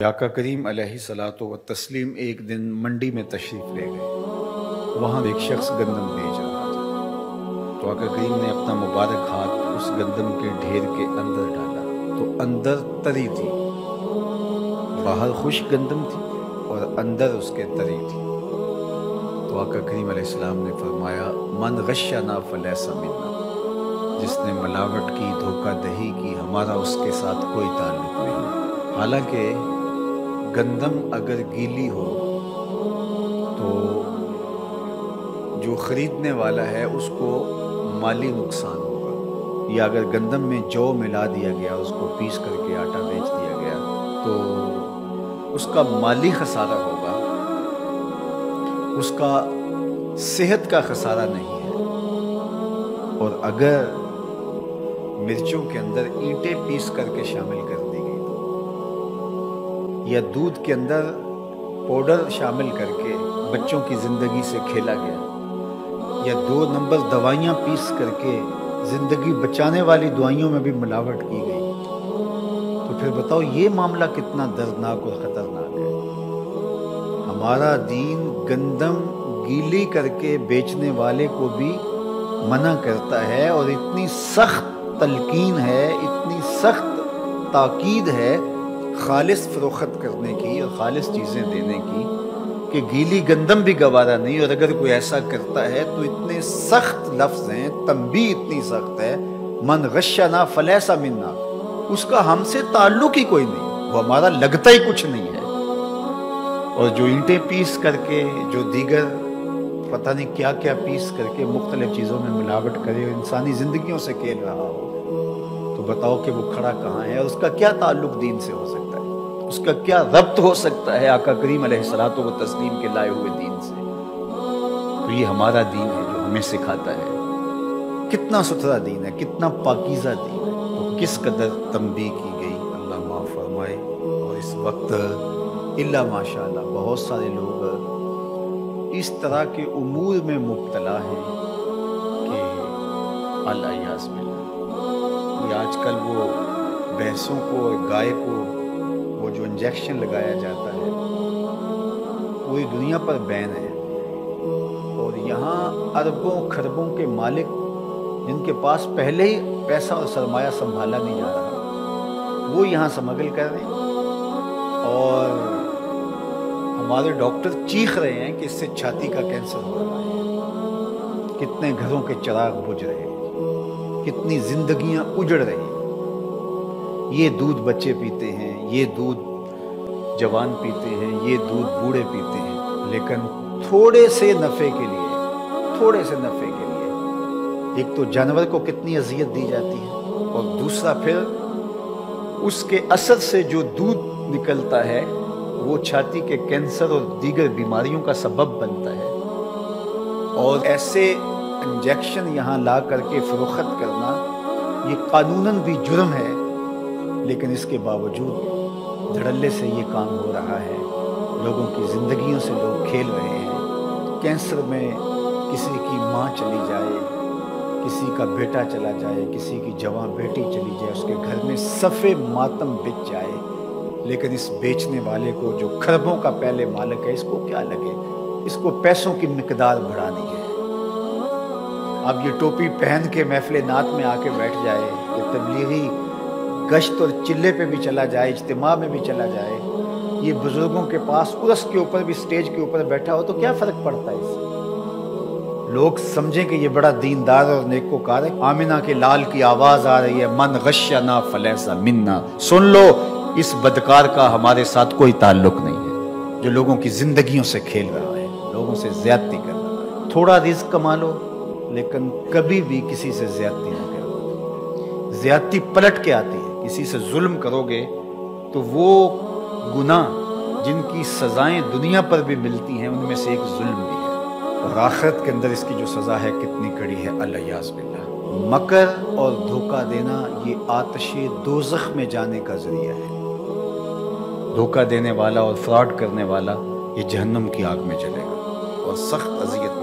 آقا کریم علیہ صلاۃ و تسلیم ایک دن منڈی میں تشریف لے گئے۔ وہاں ایک شخص گندم بیچ رہا تھا، تو آقا کریم نے اپنا مبارک ہاتھ اس گندم کے ڈھیر کے اندر ڈالا تو اندر تری تھی، باہر خشک گندم تھی اور اندر اس کے تری تھی۔ تو آقا کریم علیہ السلام نے فرمایا من غشنا فلیس منا، جس نے ملاوٹ کی، دھوکہ دہی کی، ہمارا اس کے ساتھ کوئی تعلق نہیں۔ حالانکہ گندم اگر گیلی ہو تو جو خریدنے والا ہے اس کو مالی نقصان ہوگا، یا اگر گندم میں جو ملا دیا گیا، اس کو پیس کر کے آٹا بیچ دیا گیا تو اس کا مالی خسارہ ہوگا، اس کا صحت کا خسارہ نہیں ہے۔ اور اگر مرچوں کے اندر اینٹیں پیس کر کے شامل کر دی گئی یا دودھ کے اندر پاؤڈر شامل کر کے بچوں کی زندگی سے کھیلا گیا، یا 2 نمبر دوائیاں پیس کر کے زندگی بچانے والی دوائیوں میں بھی ملاوٹ کی گئی، تو پھر بتاؤ یہ معاملہ کتنا دردناک اور خطرناک ہے۔ ہمارا دین گندم گیلی کر کے بیچنے والے کو بھی منع کرتا ہے، اور اتنی سخت تلقین ہے، اتنی سخت تاکید ہے خالص فروخت کرنے کی اور خالص چیزیں دینے کی کہ گیلی گندم بھی گوارا نہیں، اور اگر کوئی ایسا کرتا ہے تو اتنے سخت لفظ ہیں، تنبیہ اتنی سخت ہے، من غشنا فلیس منا، اس کا ہم سے تعلق ہی کوئی نہیں، وہ ہمارا لگتا ہی کچھ نہیں ہے۔ اور جو اینٹیں پیس کر کے، جو دیگر پتہ نہیں کیا کیا پیس کر کے مختلف چیزوں میں ملاوٹ کرے اور انسانی زندگیوں سے کھیل رہا ہو، تو بتاؤ کہ وہ کھڑا کہاں ہے، اور اس کا کیا تعلق دین سے ہو سکتا ہے، اس کا کیا ربط ہو سکتا ہے آقا کریم علیہ الصلوۃ والتسلیم کے لائے ہوئے دین سے۔ تو یہ ہمارا دین ہے جو ہمیں سکھاتا ہے کتنا ستھرا دین ہے، کتنا پاکیزہ دین ہے، تو کس قدر تنبیہ کی گئی، اللہ معاف فرمائے۔ اور اس وقت الا ماشاء اللہ بہت سارے لوگ اس طرح کے امور میں مبتلا ہیں کہ الیاذ باللہ، آج کل وہ بھینسوں کو، گائے کو وہ جو انجیکشن لگایا جاتا ہے پوری دنیا پر بین ہے، اور یہاں اربوں خربوں کے مالک جن کے پاس پہلے ہی پیسہ اور سرمایہ سنبھالا نہیں جا رہا، وہ یہاں سمگل کر رہے ہیں، اور ہمارے ڈاکٹر چیخ رہے ہیں کہ اس سے چھاتی کا کینسر ہو رہا ہے، کتنے گھروں کے چراغ بجھ رہے ہیں، کتنی زندگیاں اجڑ رہی ہیں۔ یہ دودھ بچے پیتے ہیں، یہ دودھ جوان پیتے ہیں، یہ دودھ بوڑھے پیتے ہیں، لیکن تھوڑے سے نفع کے لیے، تھوڑے سے نفع کے لیے ایک تو جانور کو کتنی اذیت دی جاتی ہے، اور دوسرا پھر اس کے اثر سے جو دودھ نکلتا ہے وہ چھاتی کے کینسر اور دیگر بیماریوں کا سبب بنتا ہے۔ اور ایسے انجیکشن یہاں لا کر کے فروخت کرنا یہ قانوناً بھی جرم ہے، لیکن اس کے باوجود دھڑلے سے یہ کام ہو رہا ہے، لوگوں کی زندگیوں سے لوگ کھیل رہے ہیں۔ کینسر میں کسی کی ماں چلی جائے، کسی کا بیٹا چلا جائے، کسی کی جوان بیٹی چلی جائے، اس کے گھر میں صف ماتم بچ جائے، لیکن اس بیچنے والے کو جو خربوں کا پہلے مالک ہے، اس کو کیا لگے، اس کو پیسوں کی مقدار بڑھانی ہے۔ اب یہ ٹوپی پہن کے محفل نعت میں آ کے بیٹھ جائے، یہ تبلیغی گشت اور چلے پہ بھی چلا جائے، اجتماع میں بھی چلا جائے، یہ بزرگوں کے پاس عرس کے اوپر بھی اسٹیج کے اوپر بیٹھا ہو، تو کیا فرق پڑتا ہے اس سے؟ لوگ سمجھیں کہ یہ بڑا دیندار اور نیکوکار ہے۔ آمنہ کے لال کی آواز آ رہی ہے من غشنا فلیس منا، سن لو اس بدکار کا ہمارے ساتھ کوئی تعلق نہیں ہے، جو لوگوں کی زندگیوں سے کھیل رہا ہے، لوگوں سے زیادتی کر رہا ہے۔ تھوڑا رزق کما لو، لیکن کبھی بھی کسی سے زیادتی نہ کرو۔ زیادتی پلٹ کے آتی ہے، کسی سے ظلم کرو گے تو وہ گناہ جن کی سزائیں دنیا پر بھی ملتی ہیں ان میں سے ایک ظلم بھی ہے، اور آخرت کے اندر اس کی جو سزا ہے کتنی کڑی ہے، الیاذ باللہ۔ مکر اور دھوکہ دینا یہ آتش دوزخ میں جانے کا ذریعہ ہے۔ دھوکہ دینے والا اور فراڈ کرنے والا یہ جہنم کی آگ میں جلے گا اور سخت اذیت